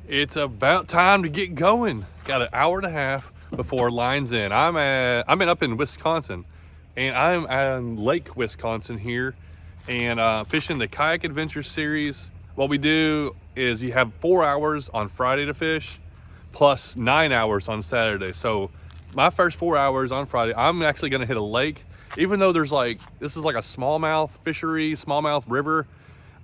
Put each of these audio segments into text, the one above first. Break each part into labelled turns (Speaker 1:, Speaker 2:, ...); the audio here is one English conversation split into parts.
Speaker 1: It's about time to get going. Got an hour and a half before lines in. I'm up in Wisconsin, and I'm on Lake Wisconsin here, and fishing the Kayak Adventure Series. What we do is you have 4 hours on Friday to fish, plus 9 hours on Saturday. So my first 4 hours on Friday, I'm actually gonna hit a lake. Even though this is like a smallmouth fishery, smallmouth river,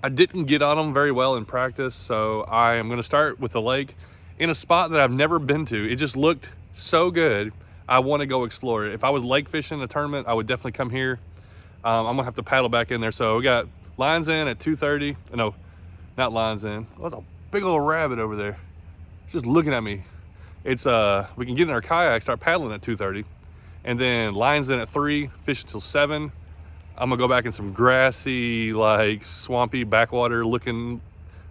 Speaker 1: I didn't get on them very well in practice, so I am gonna start with the lake in a spot that I've never been to. It just looked so good. I wanna go explore it. If I was lake fishing a tournament, I would definitely come here. I'm gonna have to paddle back in there. So we got lines in at 2:30. No, not lines in. There's a big old rabbit over there. Just looking at me. It's we can get in our kayak, start paddling at 2:30, and then lines in at 3, fish until 7. I'm gonna go back in some grassy, like swampy backwater looking.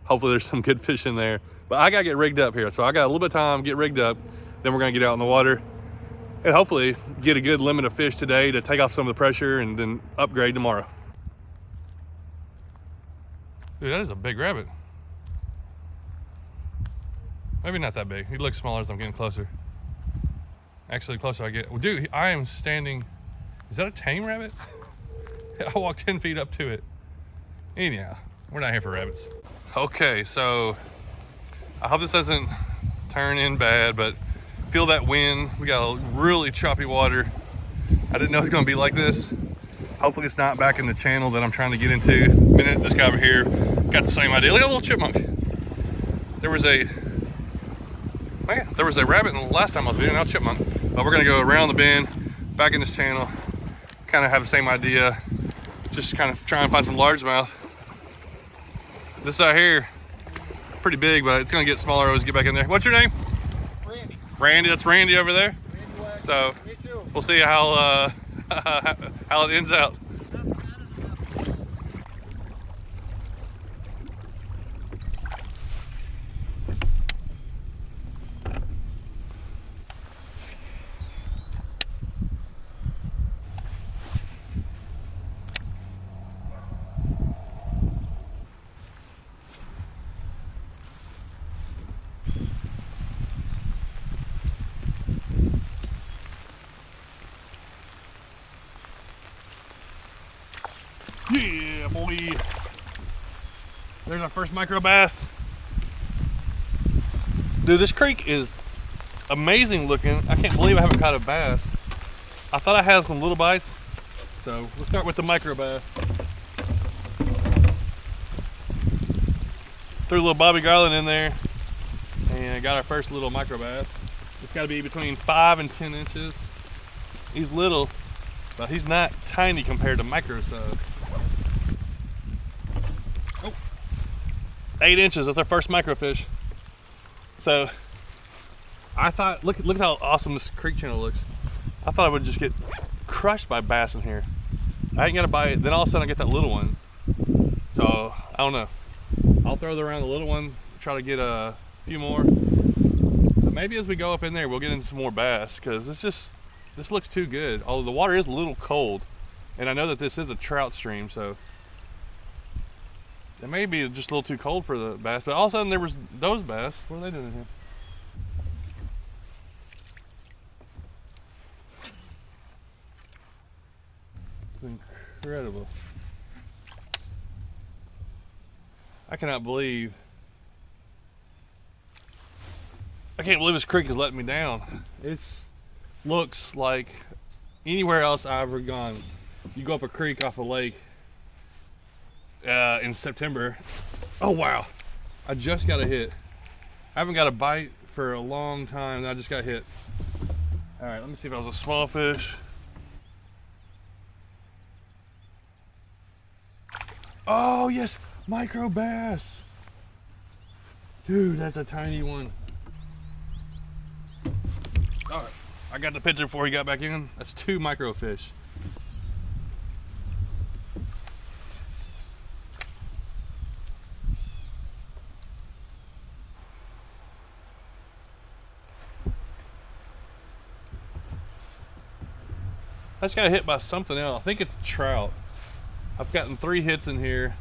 Speaker 1: Hopefully there's some good fish in there. But I gotta get rigged up here. So I got a little bit of time, get rigged up. Then we're gonna get out in the water and hopefully get a good limit of fish today to take off some of the pressure and then upgrade tomorrow. Dude, that is a big rabbit. Maybe not that big. He looks smaller as I'm getting closer. Actually, the closer I get. Well, dude, I am standing. Is that a tame rabbit? I walked 10 feet up to it. Anyhow, we're not here for rabbits. Okay, so I hope this doesn't turn in bad, but feel that wind. We got a really choppy water. I didn't know it was gonna be like this. Hopefully it's not back in the channel that I'm trying to get into. Minute, this guy over here got the same idea. Look at a little chipmunk. There was a rabbit in the last time I was videoing, now chipmunk. But we're gonna go around the bend, back in this channel, kind of have the same idea. Just kind of try and find some largemouth. This out here, pretty big, but it's gonna get smaller as we get back in there. What's your name?
Speaker 2: Randy.
Speaker 1: Randy, that's Randy over there.
Speaker 2: Randy,
Speaker 1: so we'll see how how it ends out. Yeah, boy. There's our first micro bass. Dude, this creek is amazing looking. I can't believe I haven't caught a bass. I thought I had some little bites. So we'll start with the micro bass. Threw a little Bobby Garland in there and got our first little micro bass. It's gotta be between 5 and 10 inches. He's little, but he's not tiny compared to micro size. 8 inches, that's our first microfish. So I thought, look how awesome this creek channel looks. I thought I would just get crushed by bass in here. I ain't got a bite, then all of a sudden I get that little one. So I don't know. I'll throw around the little one, try to get a few more. But maybe as we go up in there, we'll get into some more bass, because this looks too good. Although the water is a little cold, and I know that this is a trout stream, so it may be just a little too cold for the bass, but all of a sudden there was those bass. What are they doing in here? It's incredible. I can't believe this creek is letting me down. It looks like anywhere else I've ever gone. You go up a creek off a lake in September. Oh wow, I just got a hit. I haven't got a bite for a long time, and I just got hit. All right, let me see if that was a small fish. Oh yes, micro bass. Dude, that's a tiny one. All right, I got the picture before he got back in. That's 2 microfish. I just got hit by something else. I think it's trout. I've gotten 3 hits in here,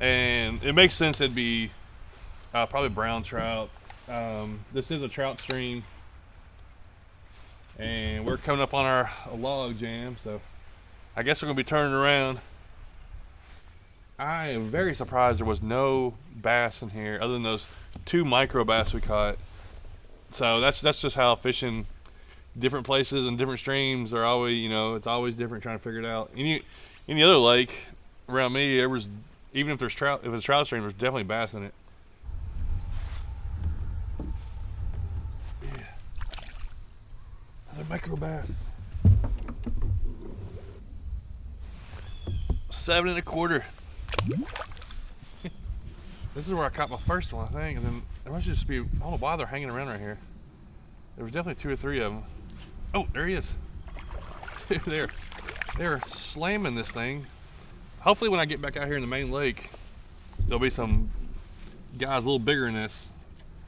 Speaker 1: and it makes sense it'd be probably brown trout. This is a trout stream, and we're coming up on our log jam, so I guess we're gonna be turning around. I am very surprised there was no bass in here other than those 2 micro bass we caught. So that's just how fishing different places and different streams are always, you know, it's always different trying to figure it out. Any other lake around me, there was, even if there's trout, if it's a trout stream, there's definitely bass in it. Yeah. Another micro bass. 7 1/4. This is where I caught my first one, I think, and then there must just be, I don't know why they're hanging around right here. There was definitely 2 or 3 of them. Oh, there he is. They're slamming this thing. Hopefully when I get back out here in the main lake, there'll be some guys a little bigger than this.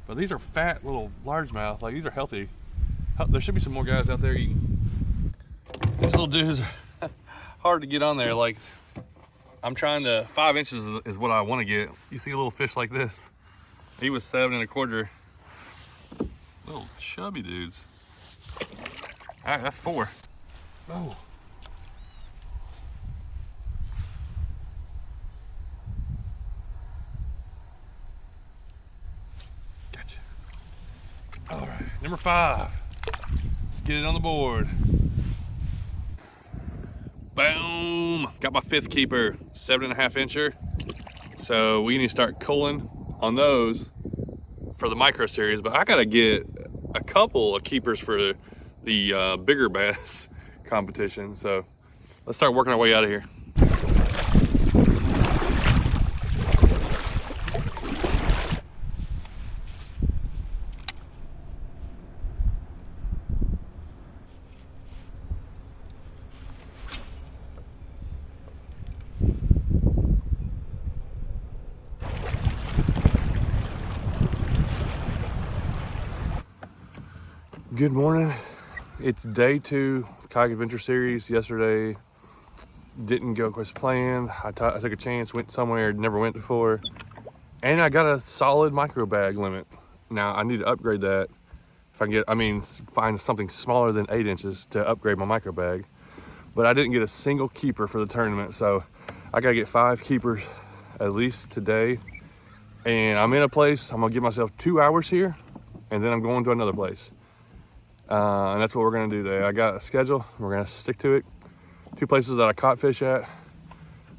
Speaker 1: But these are fat little largemouth, like these are healthy. There should be some more guys out there eating. These little dudes are hard to get on there. Like, I'm trying to, 5 inches is what I want to get. You see a little fish like this. He was 7 1/4. Little chubby dudes. All right, that's 4. Oh. Gotcha. All right, number 5. Let's get it on the board. Boom! Got my 5th keeper, 7 1/2 incher. So we need to start culling on those for the micro series, but I gotta get a couple of keepers for the bigger bass competition. So let's start working our way out of here. Good morning. It's day 2 Kayak Adventure Series. Yesterday didn't go as planned. I took a chance, went somewhere I'd never went before, and I got a solid micro bag limit. Now I need to upgrade that. If I can get, find something smaller than 8 inches to upgrade my micro bag. But I didn't get a single keeper for the tournament, so I gotta get 5 keepers at least today. And I'm in a place, I'm gonna give myself 2 hours here, and then I'm going to another place. And that's what we're gonna do today. I got a schedule, we're gonna stick to it. 2 places that I caught fish at.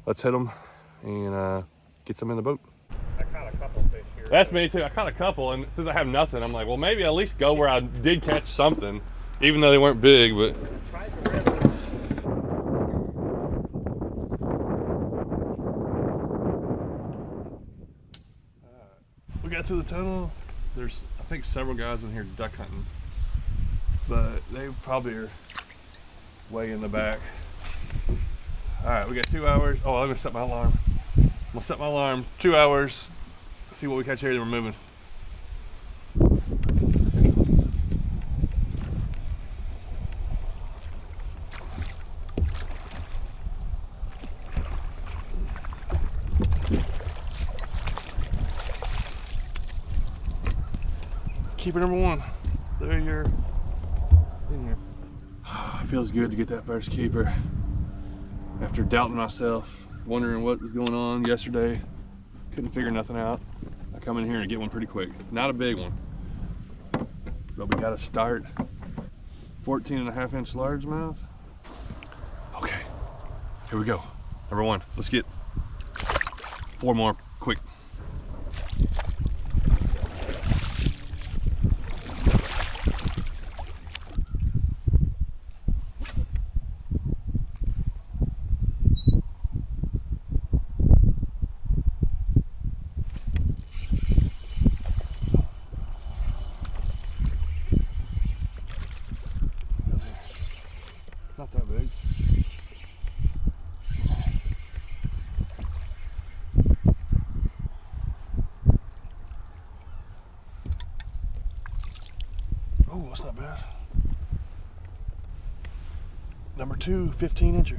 Speaker 1: Let's hit them and get some in the boat.
Speaker 2: I caught a couple fish here.
Speaker 1: That's me too. I caught a couple, and since I have nothing, I'm like, well, maybe at least go where I did catch something, even though they weren't big. But we got to the tunnel. There's, I think, several guys in here duck hunting, but they probably are way in the back. All right, we got 2 hours. Oh, let me set my alarm. I'm gonna set my alarm. 2 hours. See what we catch here, then we're moving. Keeper number 1. There you're in here. It feels good to get that first keeper. After doubting myself, wondering what was going on yesterday, couldn't figure nothing out. I come in here and get one pretty quick. Not a big one, but we got to start. 14 1/2 inch largemouth. Okay, here we go. Number 1. Let's get 4 more quick. Not that big. Oh, that's not bad. Number 2, 15 incher.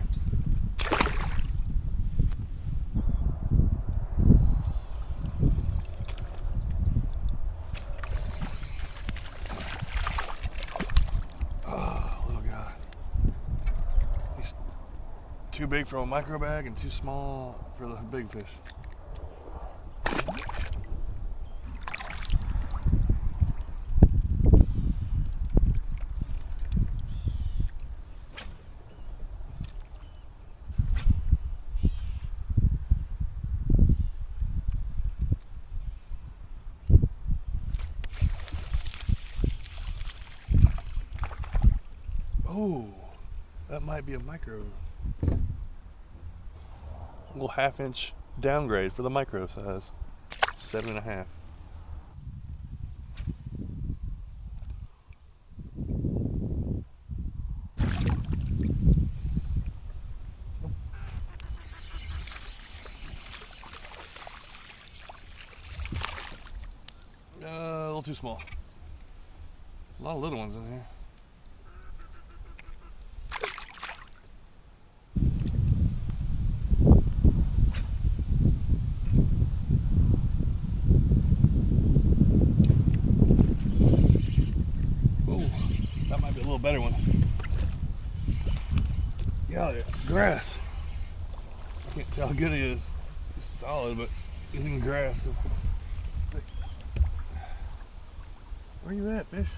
Speaker 1: Too big for a micro bag and too small for the big fish. Oh, that might be a micro. A little 1/2 inch downgrade for the micro size. 7.5. A little too small. A lot of little ones in here. That might be a little better one. Yeah, grass. I can't tell how good he is. He's solid, but he's in grass. Where you at, fish?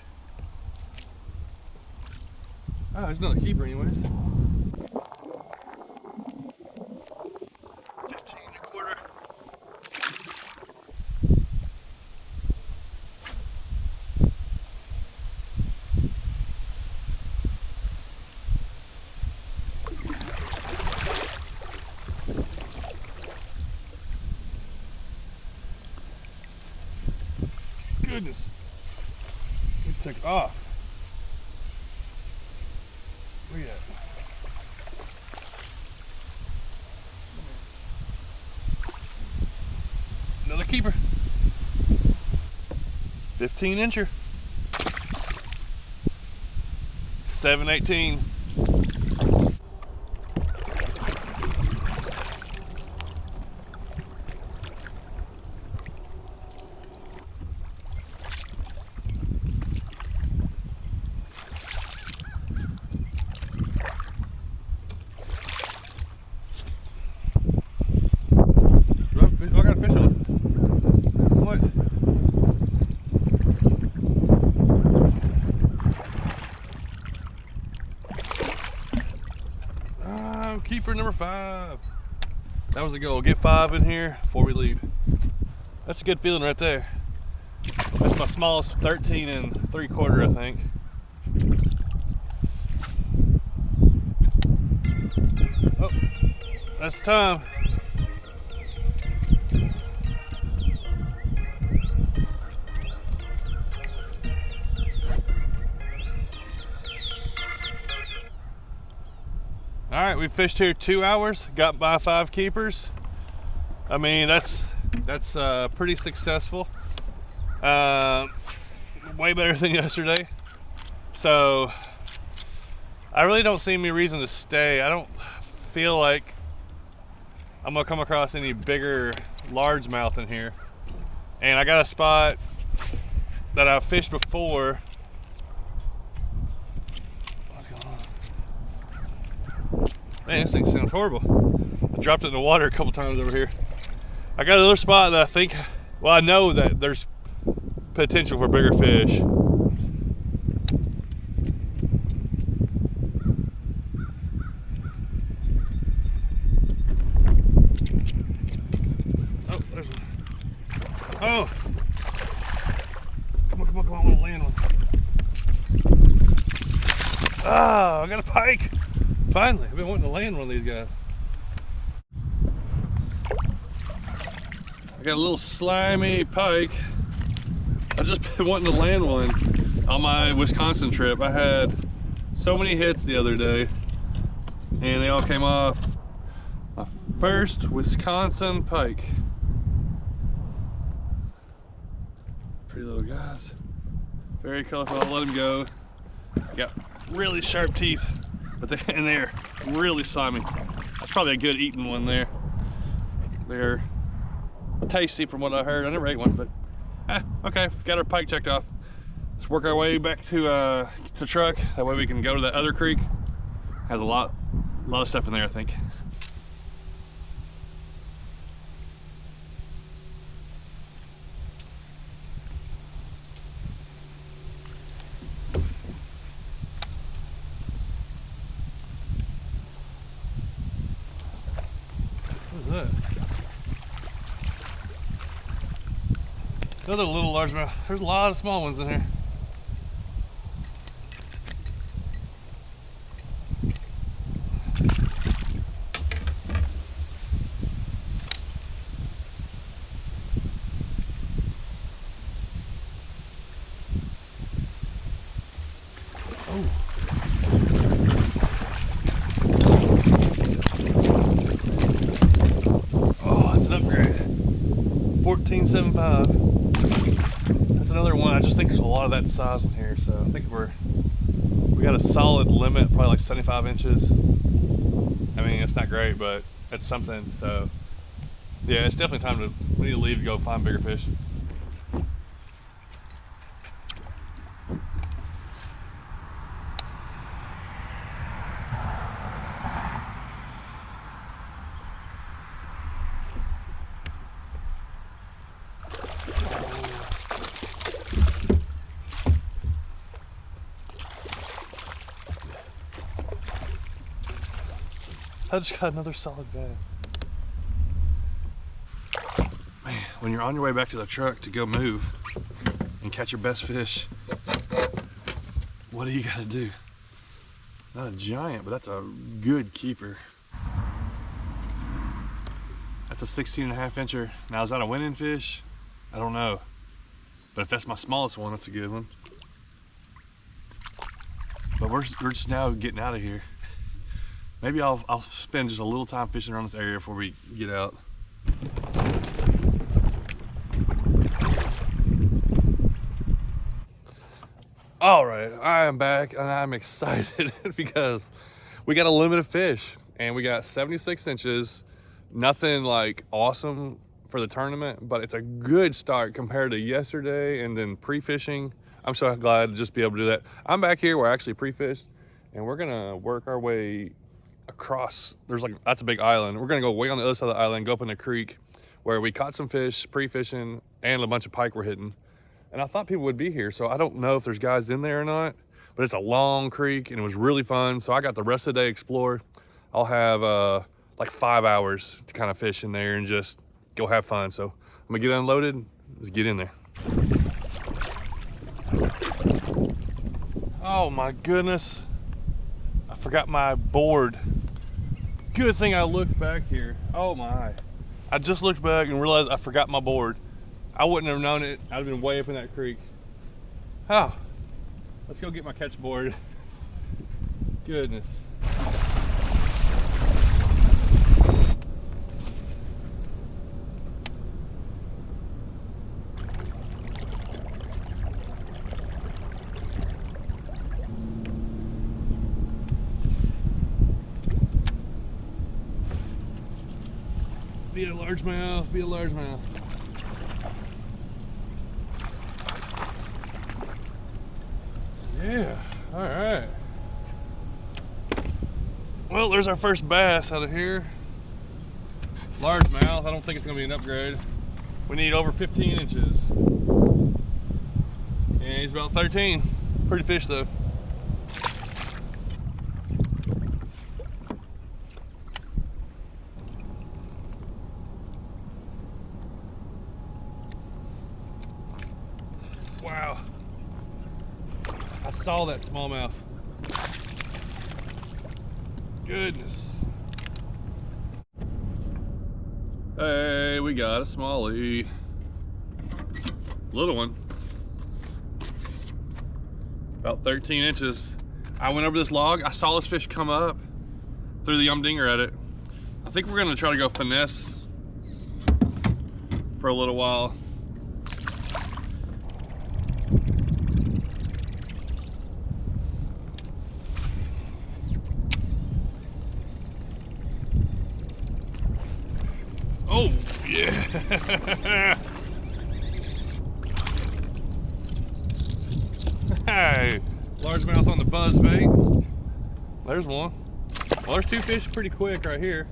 Speaker 1: Oh, there's another keeper anyways. 15.25. Goodness. It took off. Where you at? Another keeper. 15-incher. 7.18. I got a fish on it. What? Keeper number 5. That was the goal. Get 5 in here before we leave. That's a good feeling right there. That's my smallest 13.75, I think. Oh, that's time. All right, we fished here 2 hours, got by 5 keepers. I mean, that's pretty successful. Way better than yesterday. So I really don't see any reason to stay. I don't feel like I'm gonna come across any bigger largemouth in here. And I got a spot that I've fished before. Man, this thing sounds horrible. I dropped it in the water a couple times over here. I got another spot that I think, well, I know that there's potential for bigger fish. Oh, there's one. Oh! Come on, I want to land one. Ah, I got a pike! Finally, I've been wanting to land one of these guys. I got a little slimy pike. I've just been wanting to land one on my Wisconsin trip. I had so many hits the other day and they all came off. My first Wisconsin pike. Pretty little guys. Very colorful. I'll let him go. Got really sharp teeth. But they're really slimy. That's probably a good eating one there. They're tasty from what I heard. I never ate one, but okay, got our pike checked off. Let's work our way back to the truck. That way we can go to that other creek. Has a lot A lot of stuff in there, I think. What is that? Another little largemouth. There's a lot of small ones in here. Oh, that's an upgrade. 14.75. That's another one. I just think there's a lot of that size in here, so I think we got a solid limit, probably like 75 inches. I mean, it's not great, but it's something. So yeah, it's definitely time we need to leave to go find bigger fish. I just got another solid bass. Man, when you're on your way back to the truck to go move and catch your best fish, what do you gotta do? Not a giant, but that's a good keeper. That's a 16.5 incher. Now, is that a winning fish? I don't know. But if that's my smallest one, that's a good one. But we're just now getting out of here. Maybe I'll spend just a little time fishing around this area before we get out. All right, I am back and I'm excited because we got a limit of fish and we got 76 inches. Nothing like awesome for the tournament, but it's a good start compared to yesterday and then pre-fishing. I'm so glad to just be able to do that. I'm back here, we're actually pre-fished and we're gonna work our way across. That's a big island. We're gonna go way on the other side of the island, go up in the creek where we caught some fish pre-fishing and a bunch of pike were hitting. And I thought people would be here, so I don't know if there's guys in there or not, but it's a long creek and it was really fun. So I got the rest of the day to explore. I'll have like 5 hours to kind of fish in there and just go have fun. So I'm gonna get unloaded, let's get in there. Oh my goodness. I forgot my board. Good thing I looked back here. Oh my. I just looked back and realized I forgot my board. I wouldn't have known it. I'd have been way up in that creek. Oh, let's go get my catch board. Goodness. Be a largemouth, be a largemouth. Yeah, all right. Well, there's our first bass out of here. Largemouth, I don't think it's gonna be an upgrade. We need over 15 inches. And he's about 13. Pretty fish though. Wow. I saw that smallmouth. Goodness. Hey, we got a smallie. Little one. About 13 inches. I went over this log. I saw this fish come up. Threw the dinger at it. I think we're gonna try to go finesse for a little while. Oh, yeah. Hey, largemouth on the buzz bait. There's one. Well, there's 2 fish pretty quick right here.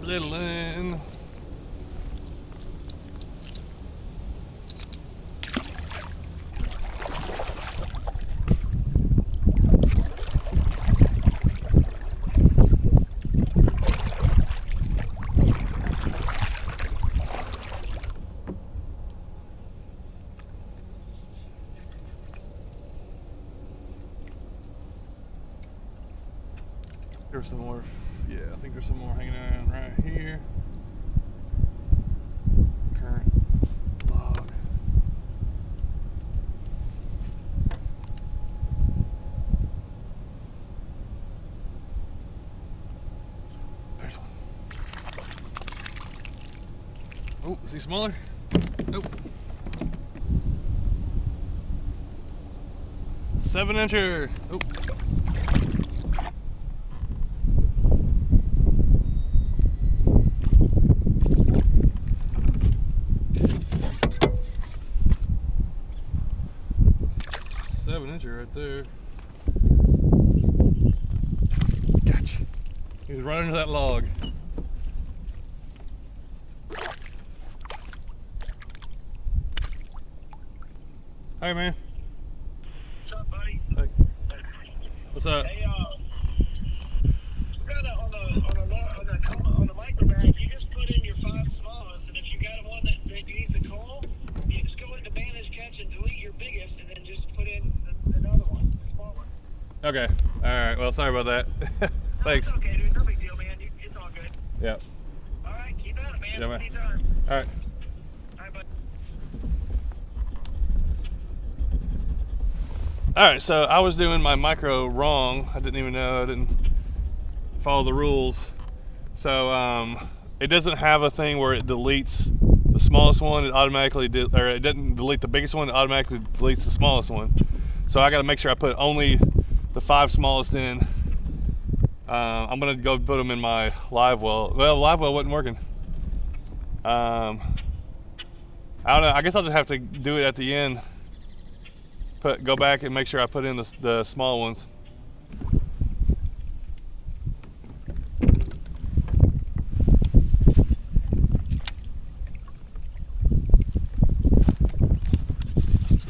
Speaker 1: Little in. There's some more. Yeah, I think there's some more hanging around right here. Current log. There's one. Oh, is he smaller? Nope. 7-incher. Oh. Right there. Gotcha. He was right under that log. Hey man.
Speaker 2: What's up, buddy?
Speaker 1: Hey. What's up?
Speaker 2: Hey, we got on the micro bag, you just put in your 5 smallest, and if you got one that needs a call, you just go into manage catch and delete your biggest, and then just put in another one, the small one.
Speaker 1: Okay. All right. Well, sorry about that. Thanks.
Speaker 2: No, it's okay, dude. No big deal, man. It's all good.
Speaker 1: Yeah.
Speaker 2: All right, keep at it, man.
Speaker 1: Yeah, man.
Speaker 2: Anytime.
Speaker 1: All right.
Speaker 2: All right, bud.
Speaker 1: All right. So I was doing my micro wrong. I didn't even know. I didn't follow the rules. So it doesn't have a thing where it deletes the smallest one. It automatically or it doesn't delete the biggest one. It automatically deletes the smallest one. So I got to make sure I put only the 5 smallest in. I'm gonna go put them in my live well. Well, live well wasn't working. I don't know. I guess I'll just have to do it at the end. Go back and make sure I put in the small ones.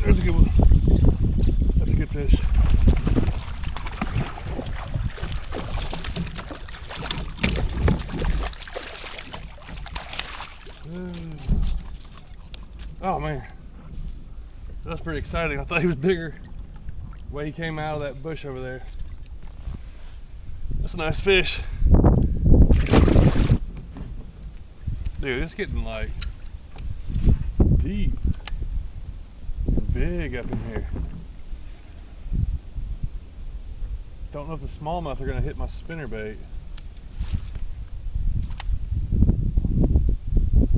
Speaker 1: There's a good one. That's a good fish. Oh man, that's pretty exciting. I thought he was bigger. The way he came out of that bush over there. That's a nice fish. Dude, it's getting like deep and big up in here. Don't know if the smallmouth are gonna hit my spinnerbait.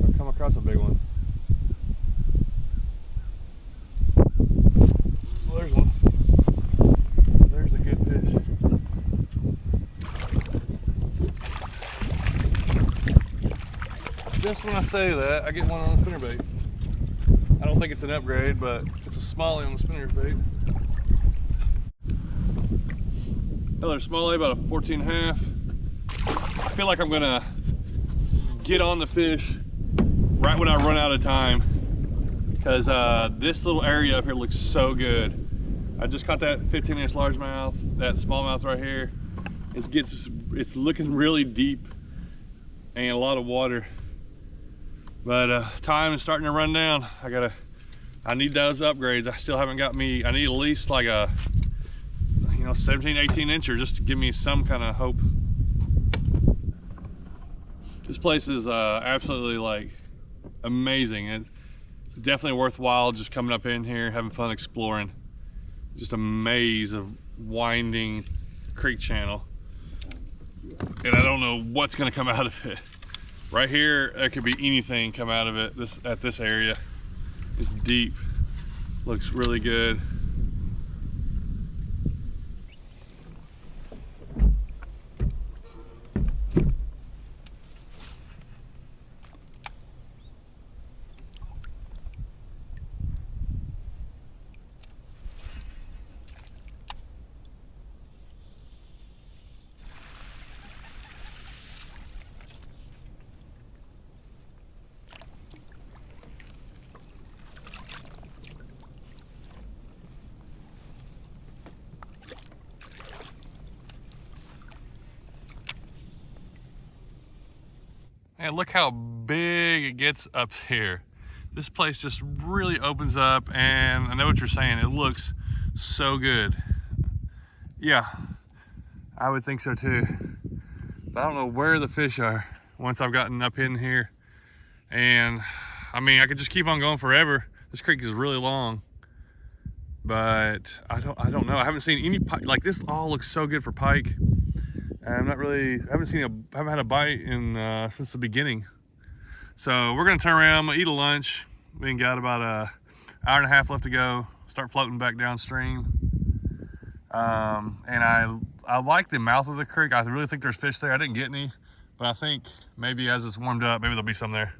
Speaker 1: I'll come across a big one. Well, there's one. There's a good fish. Just when I say that, I get one on the spinnerbait. I don't think it's an upgrade, but it's a smallie on the spinnerbait. Another smallie, about a 14.5. I feel like I'm gonna get on the fish right when I run out of time, because this little area up here looks so good. I just caught that 15-inch largemouth, that smallmouth right here. It's looking really deep and a lot of water. But time is starting to run down. I need those upgrades. I still haven't got me. I need at least like a 17, 18 incher just to give me some kind of hope. This place is absolutely like amazing. It's definitely worthwhile just coming up in here, having fun exploring. Just a maze of winding creek channel. And I don't know what's gonna come out of it. Right here, there could be anything come out of it at this area. It's deep, looks really good. And look how big it gets up here. This place just really opens up, and I know what you're saying. It looks so good. Yeah, I would think so too. But I don't know where the fish are once I've gotten up in here. And I mean, I could just keep on going forever. This creek is really long, but I don't know. I haven't seen any pike. Like, this all looks so good for pike. And I haven't had a bite in since the beginning. So we're gonna turn around, I'm gonna eat a lunch. We got about an hour and a half left to go. Start floating back downstream. And I like the mouth of the creek. I really think there's fish there. I didn't get any, but I think maybe as it's warmed up, maybe there'll be some there.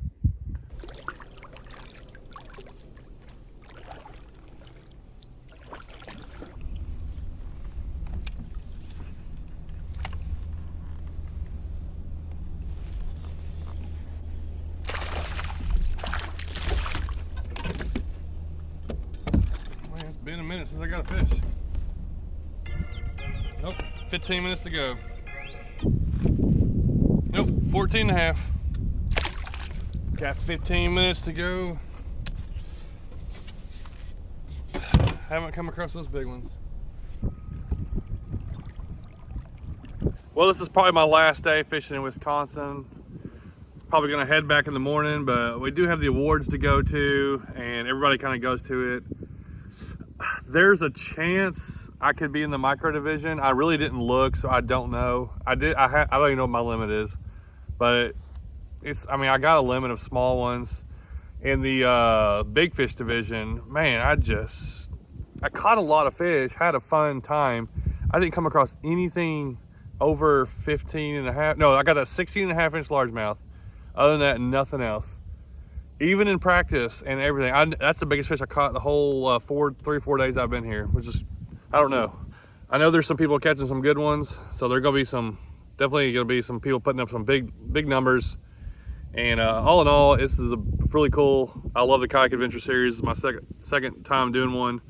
Speaker 1: Man, it's been a minute since I got a fish. Nope, 15 minutes to go. Nope, 14 and a half. Got 15 minutes to go. Haven't come across those big ones. Well, this is probably my last day fishing in Wisconsin. Probably gonna head back in the morning, but we do have the awards to go to, and everybody kind of goes to it. There's a chance I could be in the micro division. I really didn't look, so I don't know. I don't even know what my limit is, but I mean, I got a limit of small ones. In the big fish division, man, I caught a lot of fish, had a fun time. I didn't come across anything over 15 and a half. No, I got that 16 and a half inch largemouth. Other than that, nothing else. Even in practice and everything, that's the biggest fish I caught the whole 4 days I've been here, which is, I don't know. I know there's some people catching some good ones, so there's gonna be definitely gonna be some people putting up some big numbers. And all in all, this is really cool. I love the Kayak Adventure Series. It's my second time doing one.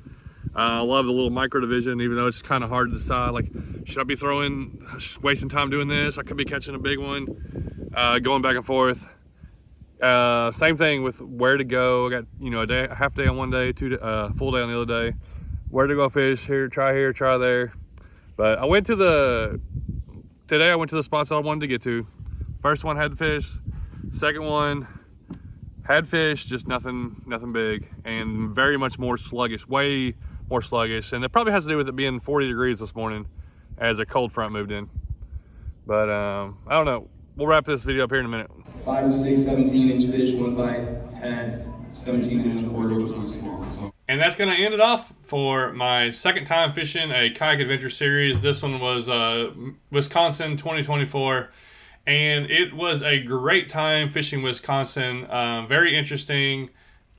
Speaker 1: I love the little micro division, even though it's kind of hard to decide, like, should I be wasting time doing this? I could be catching a big one, going back and forth. Same thing with where to go. I got, a half day on one day, full day on the other day. Where to go fish, here, try there. But today I went to the spots I wanted to get to. First one had the fish. Second one had fish, just nothing big, and very much more sluggish, way more sluggish. And it probably has to do with it being 40 degrees this morning as a cold front moved in. But I don't know. We'll wrap this video up here in a minute.
Speaker 3: 5 to 6, 17-inch fish once I had 17-inch quarter, which was small. So.
Speaker 1: And that's going to end it off for my second time fishing a Kayak Adventure Series. This one was Wisconsin 2024. And it was a great time fishing Wisconsin. Very interesting,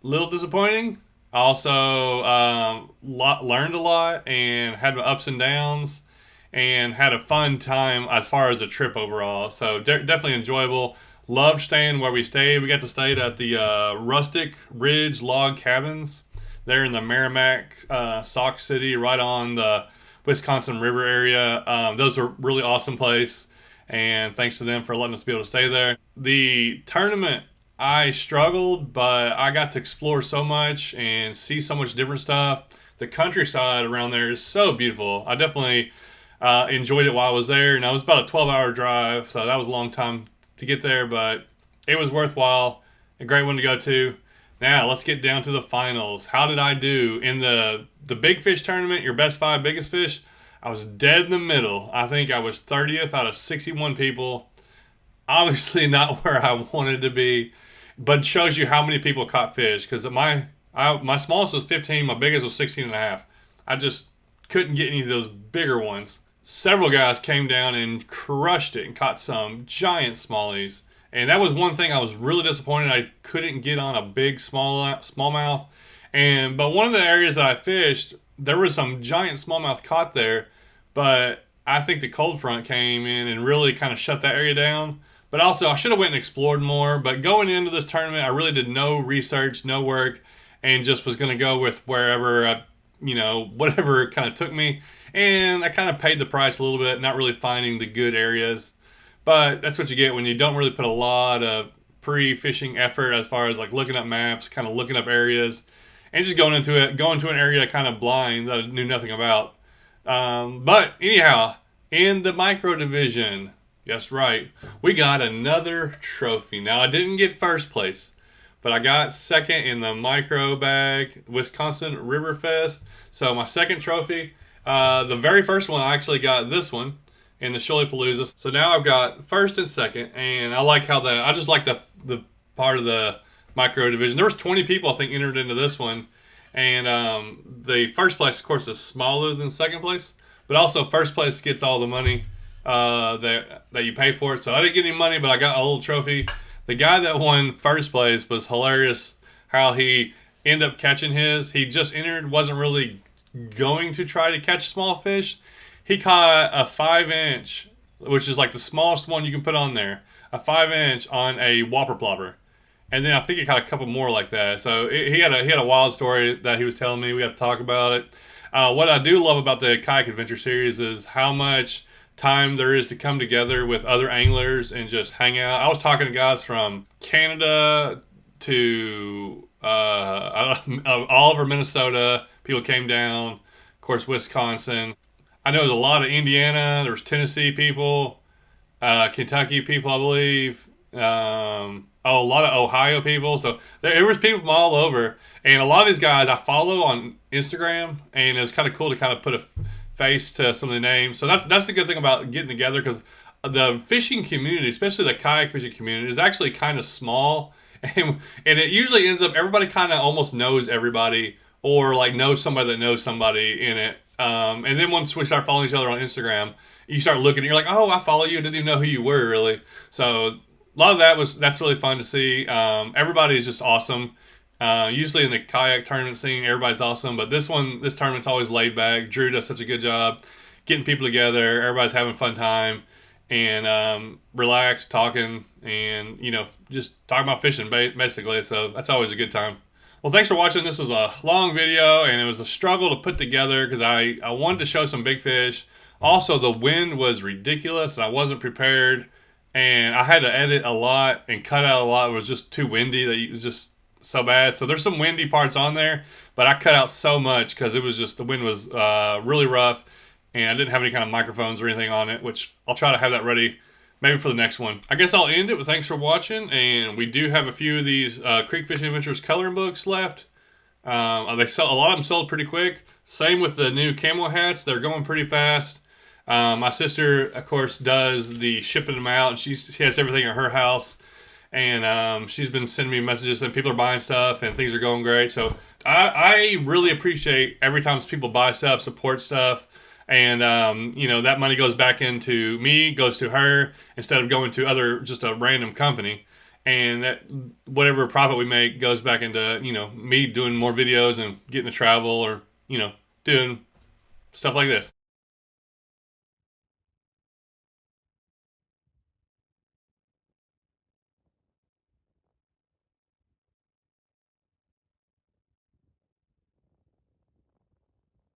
Speaker 1: little disappointing. Also learned a lot and had ups and downs and had a fun time as far as a trip overall. So definitely enjoyable. Loved staying where we stayed. We got to stay at the Rustic Ridge Log Cabins there in the Merrimack, Sauk City, right on the Wisconsin River area. Those were really awesome place. And thanks to them for letting us be able to stay there. The tournament, I struggled, but I got to explore so much and see so much different stuff. The countryside around there is so beautiful. I definitely enjoyed it while I was there. And it was about a 12-hour drive, so that was a long time to get there, but it was worthwhile. A great one to go to. Now, let's get down to the finals. How did I do? In the big fish tournament, your best 5 biggest fish, I was dead in the middle. I think I was 30th out of 61 people. Obviously not where I wanted to be, but shows you how many people caught fish. Because my smallest was 15, my biggest was 16 and a half. I just couldn't get any of those bigger ones. Several guys came down and crushed it and caught some giant smallies. And that was one thing I was really disappointed. I couldn't get on a big smallmouth. But one of the areas that I fished, there was some giant smallmouth caught there, but I think the cold front came in and really kind of shut that area down. But also, I should have went and explored more. But going into this tournament, I really did no research, no work, and just was going to go with wherever, whatever kind of took me. And I kind of paid the price a little bit, not really finding the good areas. But that's what you get when you don't really put a lot of pre-fishing effort as far as like looking up maps, kind of looking up areas, and just going into it, going to an area kind of blind that I knew nothing about. But anyhow, in the micro division, yes, right, we got another trophy. Now I didn't get first place, but I got second in the micro bag Wisconsin River Fest. So my second trophy. The very first one I actually got this one in the Palooza. So now I've got first and second, and I like how I just like the part of the micro division. There was 20 people I think entered into this one, and the first place of course is smaller than second place, but also first place gets all the money that you pay for it. So I didn't get any money, but I got a little trophy. The guy that won first place was hilarious. How he ended up catching his. He just entered, wasn't really going to try to catch small fish. He caught a 5-inch, which is like the smallest one you can put on there, a 5-inch on a whopper plopper. And then I think he caught a couple more like that. So he had a wild story that he was telling me. We got to talk about it. What I do love about the Kayak Adventure Series is how much time there is to come together with other anglers and just hang out. I was talking to guys from Canada to all over Minnesota. People came down, of course, Wisconsin. I know there's a lot of Indiana. There was Tennessee people, Kentucky people, I believe. A lot of Ohio people. So there was people from all over, and a lot of these guys I follow on Instagram, and it was kind of cool to kind of put a face to some of the names. So that's the good thing about getting together, because the fishing community, especially the kayak fishing community, is actually kind of small, and it usually ends up everybody kind of almost knows everybody, or like knows somebody that knows somebody in it. And then once we start following each other on Instagram, you start looking, and you're like, oh, I follow you. I didn't even know who you were really. So a lot of that's really fun to see. Everybody is just awesome. Usually in the kayak tournament scene, everybody's awesome, but this tournament's always laid back. Drew does such a good job getting people together. Everybody's having a fun time and relaxed, talking, and just talking about fishing basically. So that's always a good time. Well, thanks for watching. This was a long video, and it was a struggle to put together because I wanted to show some big fish. Also, the wind was ridiculous, and I wasn't prepared, and I had to edit a lot and cut out a lot. It was just too windy. It was just so bad. So there's some windy parts on there, but I cut out so much because it was just, the wind was really rough, and I didn't have any kind of microphones or anything on it, which I'll try to have that ready maybe for the next one. I guess I'll end it with thanks for watching, and we do have a few of these Creek Fishing Adventures coloring books left. They sell, a lot of them sold pretty quick. Same with the new camo hats. They're going pretty fast. My sister, of course, does the shipping them out, and she has everything at her house. And she's been sending me messages, and people are buying stuff, and things are going great. So I really appreciate every time people buy stuff, support stuff. And, that money goes back into me, goes to her, instead of going to just a random company. And that whatever profit we make goes back into, me doing more videos and getting to travel, or, doing stuff like this.